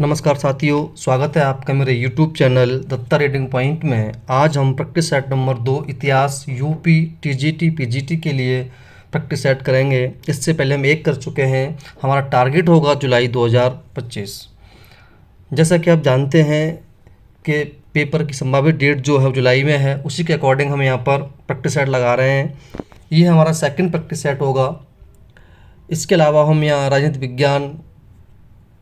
नमस्कार साथियों, स्वागत है आपका मेरे YouTube channel Datta reading point में। आज हम प्रैक्टिस सेट नंबर 2 इतिहास यूपी टीजीटी पीजीटी के लिए प्रैक्टिस सेट करेंगे। इससे पहले हम एक कर चुके हैं। हमारा टारगेट होगा जुलाई 2025। जैसा कि आप जानते हैं कि पेपर की संभावित डेट जो है जुलाई में है, उसी के अकॉर्डिंग हम यहाँ पर प्रैक्टिस सेट लगा रहे हैं। ये हमारा सेकंड प्रैक्टिस सेट होगा। इसके अलावा हम यहाँ राजनीति विज्ञान,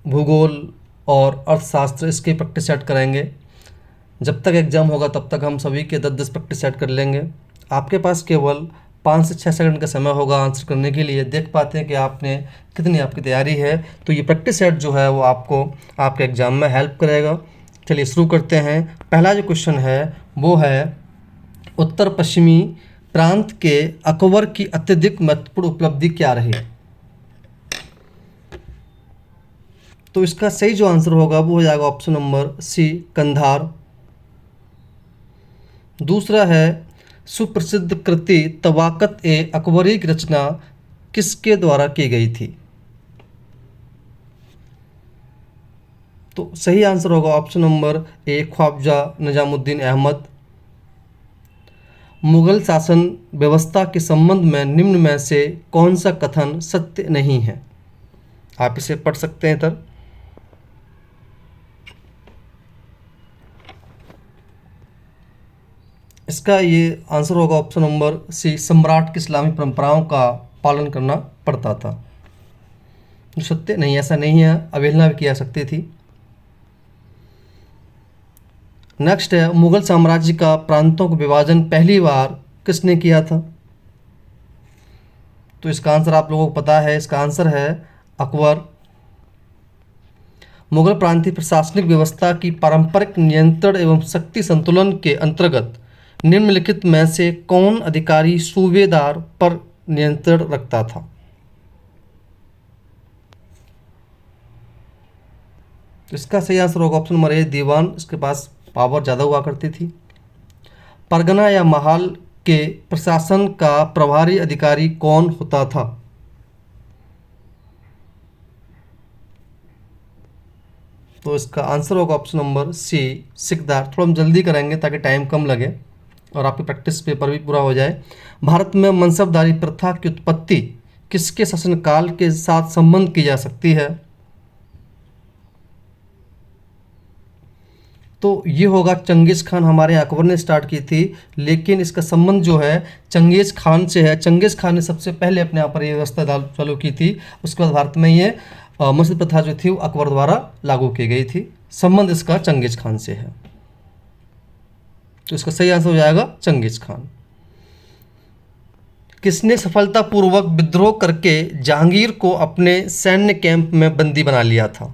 भूगोल और अर्थशास्त्र इसके प्रैक्टिस सेट करेंगे। जब तक एग्ज़ाम होगा तब तक हम सभी के 10-10 प्रैक्टिस सेट कर लेंगे। आपके पास केवल 5 से 6 सेकंड का समय होगा आंसर करने के लिए। देख पाते हैं कि आपने कितनी आपकी तैयारी है। तो ये प्रैक्टिस सेट जो है वो आपको आपके एग्ज़ाम में हेल्प करेगा। चलिए शुरू करते हैं। पहला जो क्वेश्चन है वो है, उत्तर पश्चिमी प्रांत के अकबर की अत्यधिक महत्वपूर्ण उपलब्धि क्या रही? तो इसका सही जो आंसर होगा वो हो जाएगा ऑप्शन नंबर सी, कंधार। दूसरा है, सुप्रसिद्ध कृति तवाकत ए अकबरी की रचना किसके द्वारा की गई थी? तो सही आंसर होगा option number A, Khwaja Nizamuddin Ahmad. Mughal शासन व्यवस्था के संबंध में निम्न में से कौन सा कथन सत्य नहीं है? आप इसे पढ़ सकते हैं इधर। इसका ये आंसर होगा ऑप्शन नंबर सी, सम्राट की इस्लामी परंपराओं का पालन करना पड़ता था। जो सत्य नहीं, ऐसा नहीं है, अवहेलना भी की जा सकती थी। नेक्स्ट है, मुगल साम्राज्य का प्रांतों का विभाजन पहली बार किसने किया था? तो इसका आंसर आप लोगों को पता है। इसका आंसर है अकबर। मुगल प्रांतीय प्रशासनिक व्यवस्था की पारंपरिक नियंत्रण एवं शक्ति संतुलन के अंतर्गत निम्नलिखित में से कौन अधिकारी सूबेदार पर नियंत्रण रखता था? इसका सही आंसर होगा ऑप्शन नंबर ए, दीवान। इसके पास पावर ज़्यादा हुआ करती थी। परगना या महाल के प्रशासन का प्रभारी अधिकारी कौन होता था? तो इसका आंसर होगा ऑप्शन नंबर सी, सिकदार। थोड़ा हम जल्दी करेंगे ताकि टाइम कम लगे और आपकी प्रैक्टिस पेपर भी पूरा हो जाए। भारत में मनसबदारी प्रथा की उत्पत्ति किसके शासनकाल के साथ संबंध की जा सकती है? तो ये होगा चंगेज़ खान। हमारे यहाँ अकबर ने स्टार्ट की थी, लेकिन इसका संबंध जो है चंगेज़ खान से है। चंगेज़ खान ने सबसे पहले अपने यहाँ पर ये व्यवस्था चालू की थी। उसके बाद भारत में ये मस्जिद प्रथा जो थी वो अकबर द्वारा लागू की गई थी। संबंध इसका चंगेज़ खान से है। तो इसका सही आंसर हो जाएगा चंगेज़ खान। किसने सफलतापूर्वक विद्रोह करके जहांगीर को अपने सैन्य कैंप में बंदी बना लिया था?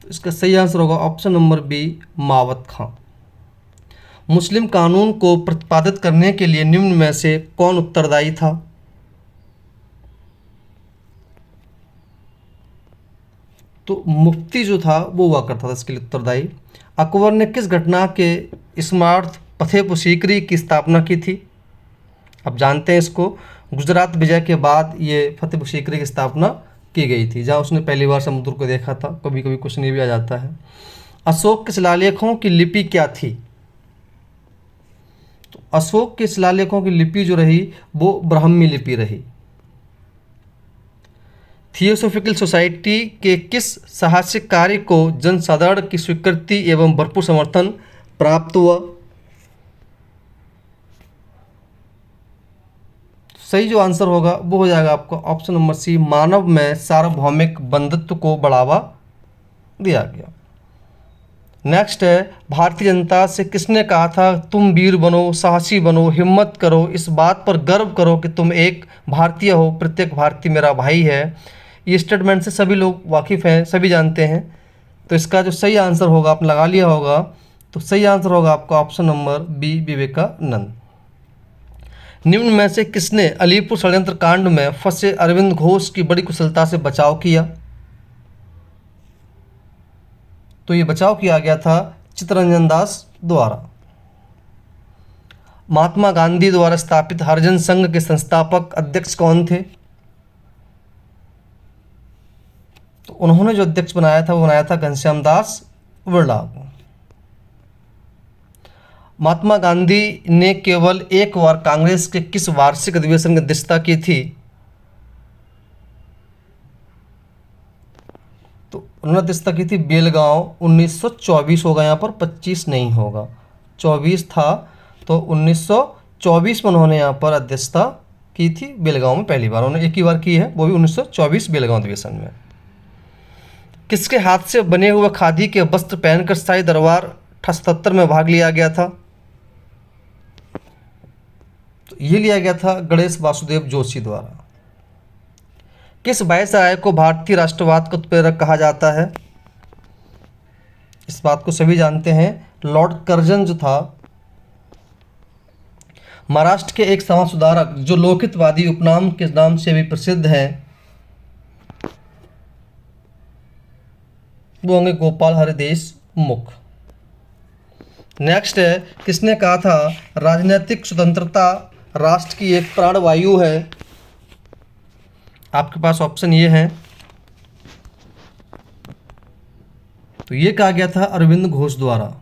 तो इसका सही आंसर होगा ऑप्शन नंबर बी, मावत खां। मुस्लिम कानून को प्रतिपादित करने के लिए निम्न में से कौन उत्तरदायी था? तो मुफ्ती जो था वो हुआ करता था इसके लिए उत्तरदायी। अकबर ने किस घटना के स्मार्ट फतेहपुर सीकरी की स्थापना की थी? अब जानते हैं इसको। गुजरात विजय के बाद ये फतेहपुर सीकरी की स्थापना की गई थी, जहाँ उसने पहली बार समुद्र को देखा था। कभी कभी क्वेश्चन ये भी आ जाता है। अशोक के शिलालेखों की लिपि क्या थी? तो अशोक के शिलालेखों की लिपि जो रही वो ब्राह्मी लिपि रही। थियोसॉफिकल सोसाइटी के किस साहसिक कार्य को जनसाधारण की स्वीकृति एवं भरपूर समर्थन प्राप्त हुआ? सही जो आंसर होगा वो हो जाएगा आपका ऑप्शन नंबर सी, मानव में सार्वभौमिक बंधुत्व को बढ़ावा दिया गया। नेक्स्ट है, भारतीय जनता से किसने कहा था तुम वीर बनो, साहसी बनो, हिम्मत करो, इस बात पर गर्व करो कि तुम एक भारतीय हो, प्रत्येक भारतीय मेरा भाई है। ये स्टेटमेंट से सभी लोग वाकिफ़ हैं, सभी जानते हैं। तो इसका जो सही आंसर होगा, आपने लगा लिया होगा, तो सही आंसर होगा आपका ऑप्शन नंबर बी, विवेकानंद। निम्न में से किसने अलीपुर षड्यंत्र कांड में फंसे अरविंद घोष की बड़ी कुशलता से बचाव किया? तो ये बचाव किया गया था चित्तरंजन दास द्वारा। महात्मा गांधी द्वारा स्थापित हरिजन संघ के संस्थापक अध्यक्ष कौन थे? तो उन्होंने जो अध्यक्ष बनाया था वो बनाया था घनश्याम दास बिरला को। महात्मा गांधी ने केवल एक बार कांग्रेस के किस वार्षिक अधिवेशन की अध्यक्षता की थी? तो उन्होंने अध्यक्षता की थी बेलगांव। 1924 होगा, यहाँ पर 25 नहीं होगा, 24 था। तो 1924 में उन्होंने यहाँ पर अध्यक्षता की थी बेलगांव में पहली बार। उन्होंने एक ही बार की है, वो भी 1924 बेलगांव अधिवेशन में। किसके हाथ से बने हुए खादी के वस्त्र पहनकर शाही दरबार 77 में भाग लिया गया था? तो ये लिया गया था गणेश वासुदेव जोशी द्वारा। किस वायसराय को भारतीय राष्ट्रवाद का उत्प्रेरक कहा जाता है? इस बात को सभी जानते हैं, लॉर्ड कर्जन जो था। महाराष्ट्र के एक समाज सुधारक जो लोकहितवादी उपनाम के नाम से भी प्रसिद्ध हैं, वो होंगे गोपाल हरि देशमुख। नेक्स्ट है, किसने कहा था राजनीतिक स्वतंत्रता राष्ट्र की एक प्राणवायु है? आपके पास ऑप्शन ये है। तो ये कहा गया था अरविंद घोष द्वारा।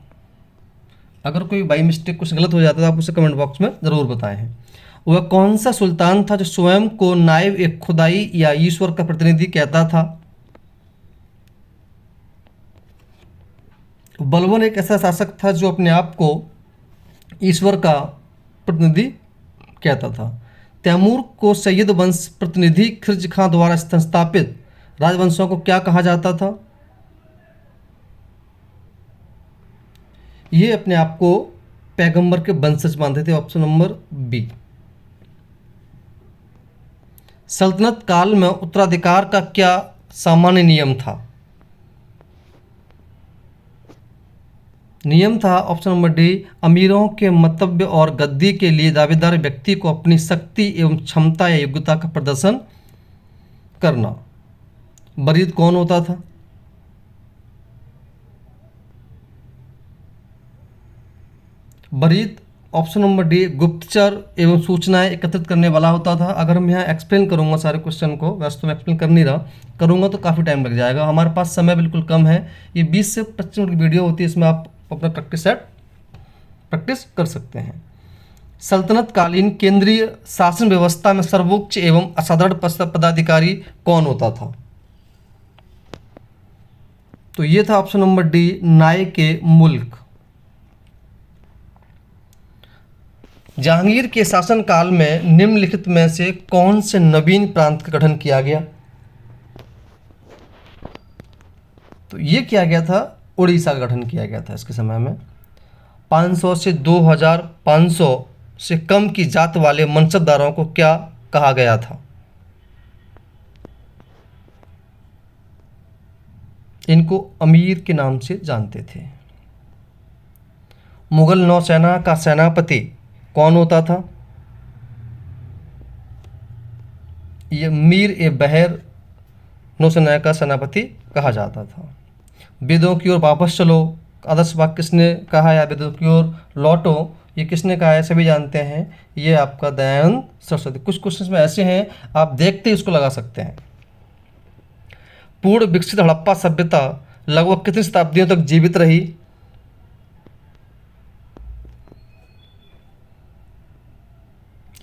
अगर कोई बाई मिस्टेक कुछ गलत हो जाता है तो आप उसे कमेंट बॉक्स में ज़रूर बताएं। वह कौन सा सुल्तान था जो स्वयं को नायब एक खुदाई या ईश्वर का प्रतिनिधि कहता था? बलबन एक ऐसा शासक था जो अपने आप को ईश्वर का प्रतिनिधि कहता था। तैमूर को सैयद वंश प्रतिनिधि खिर्ज खां द्वारा संस्थापित राजवंशों को क्या कहा जाता था? ये अपने आप को पैगंबर के वंशज मानते थे। Option number B. सल्तनत काल में उत्तराधिकार का क्या सामान्य नियम था? नियम था ऑप्शन नंबर डी, अमीरों के मतव्य और गद्दी के लिए दावेदार व्यक्ति को अपनी शक्ति एवं क्षमता या योग्यता का प्रदर्शन करना। वरीद कौन होता था? वरीद ऑप्शन नंबर डी, गुप्तचर एवं सूचनाएं एकत्रित करने वाला होता था। अगर हम यहाँ एक्सप्लेन करूँगा सारे क्वेश्चन को, वैसे तो मैं एक्सप्लेन कर नहीं रहा, करूँगा तो काफ़ी टाइम लग जाएगा। हमारे पास समय बिल्कुल कम है, ये 20 से 25 मिनट की वीडियो होती है, इसमें आप अपना प्रैक्टिस कर सकते हैं। सल्तनत कालीन केंद्रीय शासन व्यवस्था में सर्वोच्च एवं असाधारण पदाधिकारी कौन होता था? तो ये था ऑप्शन नंबर डी, नायक ए मुल्क। जहांगीर के शासनकाल में निम्नलिखित में से कौन से नवीन प्रांत का गठन किया गया? तो ये किया गया था, उड़ीसा का गठन किया गया था इसके समय में। 500 से 2500 से कम की जात वाले मनसबदारों को क्या कहा गया था? इनको अमीर के नाम से जानते थे। मुगल नौसेना का सेनापति कौन होता था? ये मीर ए बहर नौसेना का सेनापति कहा जाता था। वेदों की ओर वापस चलो, आदर्श वाक्य किसने कहा है? वेदों की ओर लौटो, ये किसने कहा है? सभी जानते हैं, ये आपका दयानंद सरस्वती। कुछ क्वेश्चन में ऐसे हैं आप देखते ही उसको लगा सकते हैं। पूर्ण विकसित हड़प्पा सभ्यता लगभग कितनी शताब्दियों तक जीवित रही?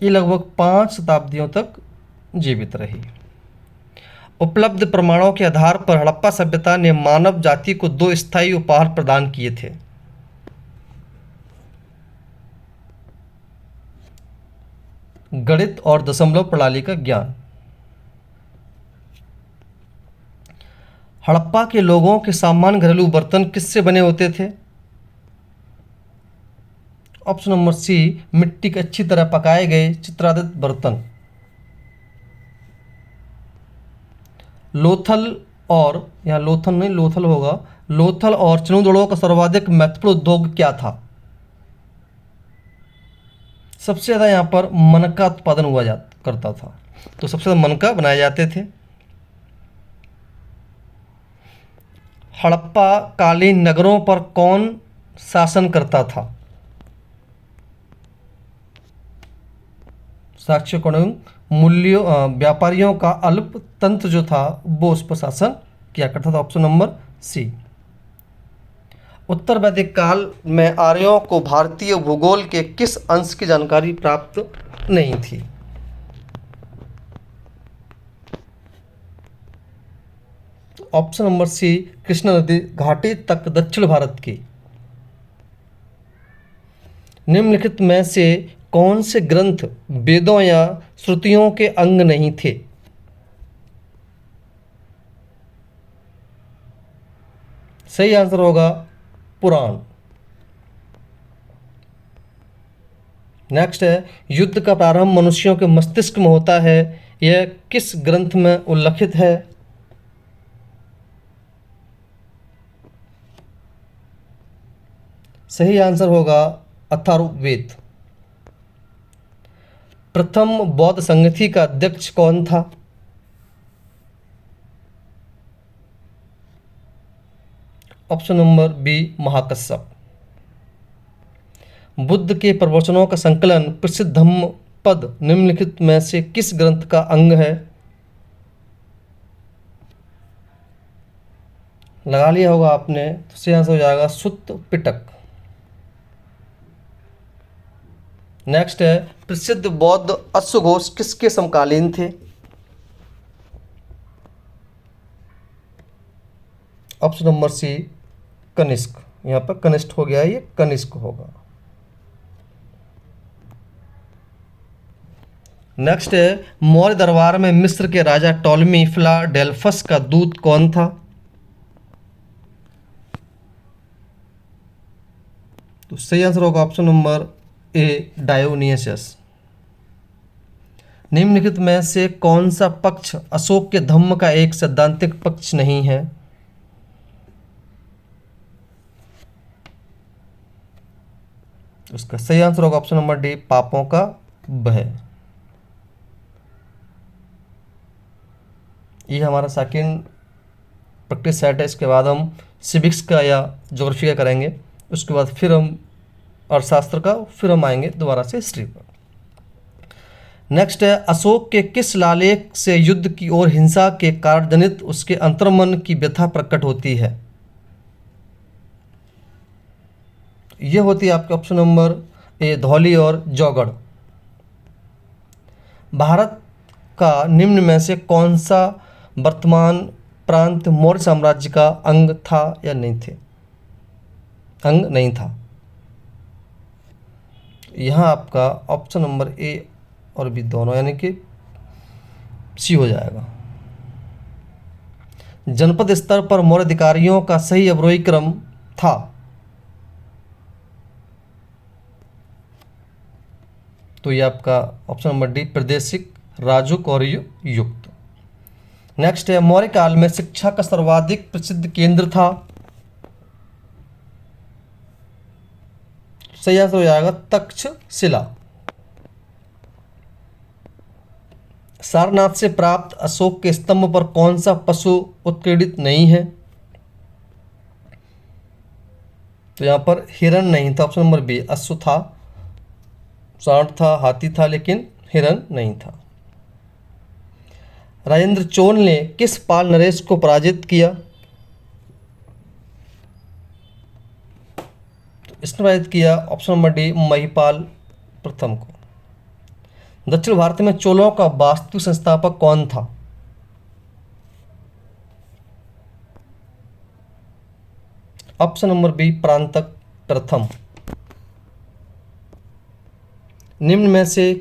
ये लगभग 5 शताब्दियों तक जीवित रही। उपलब्ध प्रमाणों के आधार पर हड़प्पा सभ्यता ने मानव जाति को 2 स्थायी उपहार प्रदान किए थे। गणित और दशमलव प्रणाली का ज्ञान। हड़प्पा के लोगों के सामान्य घरेलू बर्तन किससे बने होते थे? ऑप्शन नंबर सी, मिट्टी के अच्छी तरह पकाए गए चित्रादित बर्तन। लोथल और, यहाँ लोथल नहीं लोथल होगा, लोथल और चनूदड़ों का सर्वाधिक महत्वपूर्ण उद्योग क्या था? सबसे ज़्यादा यहाँ पर मनका उत्पादन हुआ करता था, तो सबसे ज़्यादा मनका बनाए जाते थे। हड़प्पा कालीन नगरों पर कौन शासन करता था? साक्ष्य मूल्यों व्यापारियों का अल्प तंत्र जो था वो उस पर शासन किया करता था, ऑप्शन नंबर सी। उत्तर वैदिक काल में आर्यों को भारतीय भूगोल के किस अंश की जानकारी प्राप्त नहीं थी? ऑप्शन नंबर सी, कृष्णा नदी घाटी तक दक्षिण भारत की। निम्नलिखित में से कौन से ग्रंथ वेदों या श्रुतियों के अंग नहीं थे? सही आंसर होगा पुराण। नेक्स्ट है, युद्ध का प्रारंभ मनुष्यों के मस्तिष्क में होता है, यह किस ग्रंथ में उल्लिखित है? सही आंसर होगा अथर्ववेद। प्रथम बौद्ध संगति का अध्यक्ष कौन था? Option number B, Mahakashyap. Buddha के प्रवचनों का संकलन प्रसिद्ध धम्मपद निम्नलिखित में से किस ग्रंथ का अंग है? लगा लिया होगा आपने, तो सही आंसर हो जाएगा सुत्त पिटक। नेक्स्ट है, प्रसिद्ध बौद्ध अश्वघोष किसके समकालीन थे? Option number C, Kanishka. यहाँ पर कनिष्ठ हो गया, ये कनिष्क होगा। नेक्स्ट है, मौर्य दरबार में मिस्र के राजा टॉलमी फिलाडेल्फस का दूत कौन था? तो सही आंसर होगा ऑप्शन नंबर ए, डायोनियसस। निम्नलिखित में से कौन सा पक्ष अशोक के धम्म का एक सैद्धांतिक पक्ष नहीं है? उसका सही आंसर होगा ऑप्शन नंबर डी, पापों का भय। ये हमारा सेकंड प्रैक्टिस सेट है। इसके बाद हम सिविक्स का या ज्योग्राफी का करेंगे, उसके बाद फिर हम अर्थशास्त्र का, फिर हम आएंगे दोबारा से हिस्ट्री पर। नेक्स्ट है, अशोक के किस लालेख से युद्ध की और हिंसा के कारण जनित उसके अंतर्मन की व्यथा प्रकट होती है? यह होती है आपके ऑप्शन नंबर ए, धौली और जौगढ़। भारत का निम्न में से कौन सा वर्तमान प्रांत मौर्य साम्राज्य का अंग था या नहीं थे? अंग नहीं था। यहाँ आपका ऑप्शन नंबर ए और बी दोनों, यानी कि सी हो जाएगा। जनपद स्तर पर मौर्य अधिकारियों का सही अवरोही क्रम था? तो ये आपका ऑप्शन नंबर डी, प्रादेशिक, राजुक और युक्त। नेक्स्ट है, मौर्य काल में शिक्षा का सर्वाधिक प्रसिद्ध केंद्र था? सही आंसर हो जाएगा तक्षशिला। सारनाथ से प्राप्त अशोक के स्तंभ पर कौन सा पशु उत्कीर्णित नहीं है? तो यहां पर हिरण नहीं था, ऑप्शन नंबर बी, अश्व था, सांड था, हाथी था, लेकिन हिरण नहीं था। राजेंद्र चोल ने किस पाल नरेश को पराजित किया? इसने पराजित किया ऑप्शन नंबर डी, महिपाल प्रथम को। दक्षिण भारत में चोलों का वास्तु संस्थापक कौन था? ऑप्शन नंबर बी, परांतक प्रथम। निम्न में से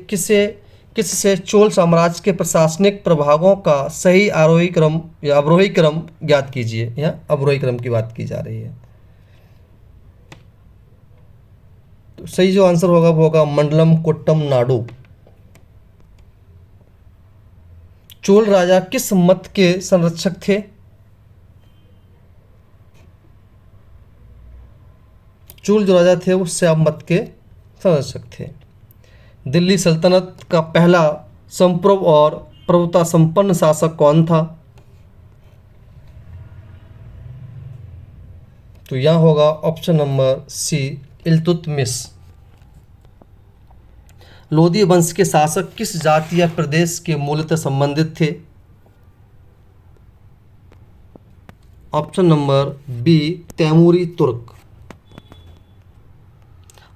किससे चोल साम्राज्य के प्रशासनिक प्रभागों का सही आरोही क्रम या अवरोही क्रम ज्ञात कीजिए। यहाँ अवरोही क्रम की बात की जा रही है। तो सही जो आंसर होगा वो होगा मंडलम, कोट्टम, नाडु। चोल राजा किस मत के संरक्षक थे? चोल जो राजा थे वो शैव मत के संरक्षक थे। दिल्ली सल्तनत का पहला संप्रभु और प्रभुता संपन्न शासक कौन था? तो यह होगा option number C, Iltutmish. Lodi वंश के शासक किस जाति या प्रदेश के मूलतः संबंधित थे? ऑप्शन नंबर बी तैमूरी तुर्क।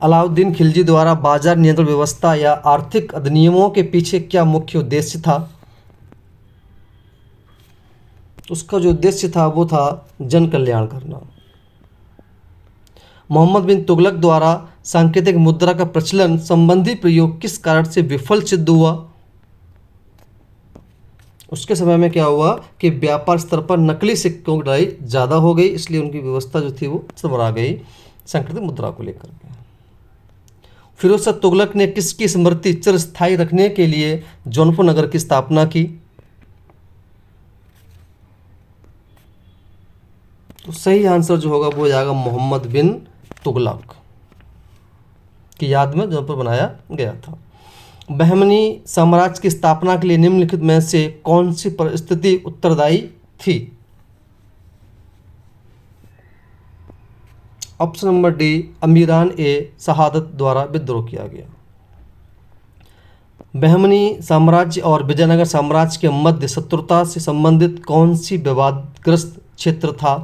अलाउद्दीन खिलजी द्वारा बाजार नियंत्रण व्यवस्था या आर्थिक अधिनियमों के पीछे क्या मुख्य उद्देश्य था? उसका जो उद्देश्य था वो था जन कल्याण करना। मोहम्मद बिन तुगलक द्वारा सांकेतिक मुद्रा का प्रचलन संबंधी प्रयोग किस कारण से विफल सिद्ध हुआ? उसके समय में क्या हुआ कि व्यापार स्तर पर नकली सिक्कों की ढलाई ज़्यादा हो गई, इसलिए उनकी व्यवस्था जो थी वो सबरा गई सांकेतिक मुद्रा को लेकर के। फिरोज शाह तुगलक ने किसकी स्मृति चिरस्थायी रखने के लिए जौनपुर नगर की स्थापना की? तो सही आंसर जो होगा वो हो जाएगा मोहम्मद बिन तुगलक की याद में जौनपुर बनाया गया था। बहमनी साम्राज्य की स्थापना के लिए निम्नलिखित में से कौन सी परिस्थिति उत्तरदायी थी? ऑप्शन नंबर डी अमीरान ए शहादत द्वारा विद्रोह किया गया। बहमनी साम्राज्य और विजयनगर साम्राज्य के मध्य शत्रुता से संबंधित कौन सी विवादग्रस्त क्षेत्र था?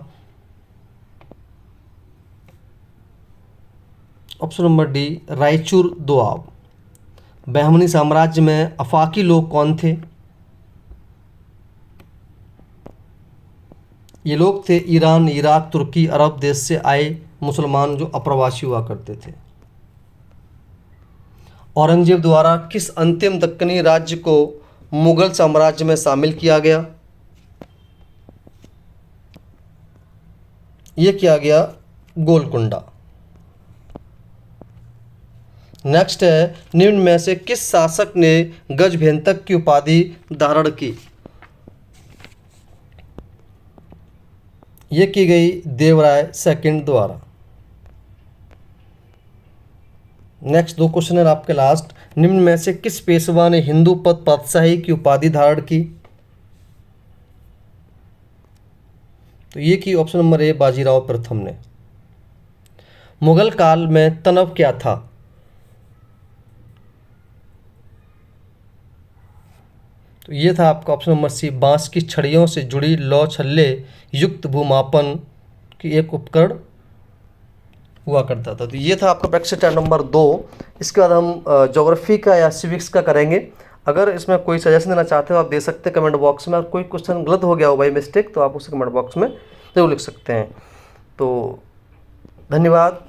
Option number D Raichur Doab. Bahmani साम्राज्य में अफाकी लोग कौन थे? ये लोग थे ईरान, इराक, तुर्की, अरब देश से आए मुसलमान जो अप्रवासी हुआ करते थे। औरंगजेब द्वारा किस अंतिम दक्कनी राज्य को मुगल साम्राज्य में शामिल किया गया? ये किया गया गोलकुंडा। नेक्स्ट है निम्न में से किस शासक ने गजभेंतक की उपाधि धारण की? ये की गई देवराय सेकंड द्वारा। नेक्स्ट दो क्वेश्चन है आपके लास्ट। निम्न में से किस पेशवा ने हिंदू पद पातशाही की उपाधि धारण की? तो ये की ऑप्शन नंबर ए बाजीराव प्रथम ने। मुगल काल में तनव क्या था? तो ये था आपका ऑप्शन नंबर सी बांस की छड़ियों से जुड़ी लौ छल्ले युक्त भूमापन की एक उपकरण हुआ करता था। तो ये था आपका प्रैक्टिस सेट नंबर 2। इसके बाद हम ज्योग्राफी का या सिविक्स का करेंगे। अगर इसमें कोई सजेशन देना चाहते हो आप दे सकते हैं कमेंट बॉक्स में। और कोई क्वेश्चन गलत हो गया हो बाई मिस्टेक तो आप उसे कमेंट बॉक्स में जरूर लिख सकते हैं। तो धन्यवाद।